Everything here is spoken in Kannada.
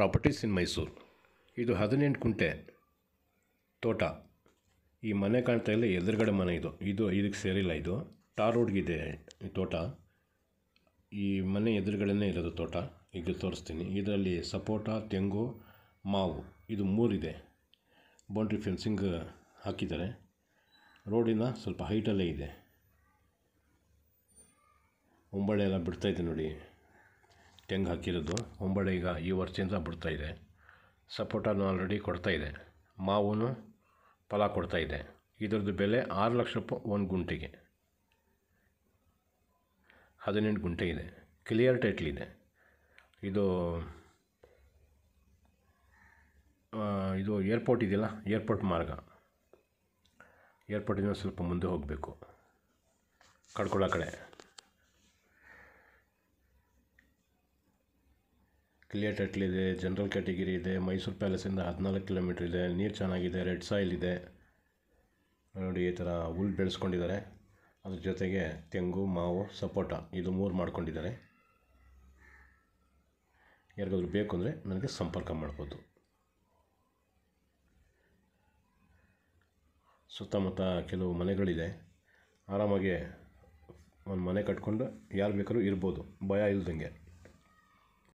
ಪ್ರಾಪರ್ಟೀಸ್ ಇನ್ ಮೈಸೂರು. ಇದು 18 ಗುಂಟೆ ತೋಟ. ಈ ಮನೆ ಕಾಣ್ತಾ ಇಲ್ಲ, ಎದುರುಗಡೆ ಮನೆ ಇದು ಇದಕ್ಕೆ ಸೇರಿಲ್ಲ. ಇದು ಟಾರ್ ರೋಡ್ಗಿದೆ ಈ ತೋಟ. ಈ ಮನೆ ಎದುರುಗಡೆನೇ ಇರೋದು ತೋಟ. ಈಗ ತೋರಿಸ್ತೀನಿ. ಇದರಲ್ಲಿ ಸಪೋಟ, ತೆಂಗು, ಮಾವು ಇದು 3 ಇದೆ. ಬೌಂಡ್ರಿ ಫೆನ್ಸಿಂಗ್ ಹಾಕಿದ್ದಾರೆ. ರೋಡಿನ ಸ್ವಲ್ಪ ಹೈಟಲ್ಲೇ ಇದೆ. ಹೊಂಬಾಳೆ ಎಲ್ಲ ಬಿಡ್ತಾಯಿದೆ ನೋಡಿ. ತೆಂಗು ಹಾಕಿರೋದು ಹೊಂಬಾಳೆ ಈಗ ಈ ವರ್ಷದಿಂದ ಬಿಡ್ತಾಯಿದೆ. ಸಪೋಟನೂ ಆಲ್ರೆಡಿ ಕೊಡ್ತಾಯಿದೆ. ಮಾವು ಫಲ ಕೊಡ್ತಾಯಿದೆ. ಇದರದ್ದು ಬೆಲೆ 6 ಲಕ್ಷ ರೂಪಾಯಿ 1 ಗುಂಟೆಗೆ. 18 ಗುಂಟೆ ಇದೆ. ಕ್ಲಿಯರ್ ಟೈಟ್ಲ್ ಇದೆ. ಇದು ಏರ್ಪೋರ್ಟ್ ಇದೆಯಲ್ಲ, ಏರ್ಪೋರ್ಟ್ ಮಾರ್ಗ. ಏರ್ಪೋರ್ಟಿಂದ ಸ್ವಲ್ಪ ಮುಂದೆ ಹೋಗಬೇಕು, ಕಡ್ಕೊಳ್ಳೋ ಕಡೆ. ಕ್ಲಿಯರ್ ಟೈಟ್ಲ್ ಇದೆ. ಜನರಲ್ ಕ್ಯಾಟಗಿರಿ ಇದೆ. ಮೈಸೂರು ಪ್ಯಾಲೇಸಿಂದ 14 ಕಿಲೋಮೀಟ್ರ್ ಇದೆ. ನೀರು ಚೆನ್ನಾಗಿದೆ. ರೆಡ್ ಸಾಯಿಲ್ ಇದೆ ನೋಡಿ. ಈ ಥರ ಹುಲ್ಲು ಬೆಳೆಸ್ಕೊಂಡಿದ್ದಾರೆ. ಅದ್ರ ಜೊತೆಗೆ ತೆಂಗು, ಮಾವು, ಸಪೋಟ ಇದು 3 ಮಾಡ್ಕೊಂಡಿದ್ದಾರೆ. ಯಾರಿಗಾದ್ರೂ ಬೇಕು ಅಂದರೆ ನನಗೆ ಸಂಪರ್ಕ ಮಾಡ್ಬೋದು. ಸುತ್ತಮುತ್ತ ಕೆಲವು ಮನೆಗಳಿದೆ. ಆರಾಮಾಗಿ ಒಂದು ಮನೆ ಕಟ್ಕೊಂಡು ಯಾರು ಬೇಕಾದ್ರೂ ಇರ್ಬೋದು, ಭಯ ಇಲ್ದಂಗೆ.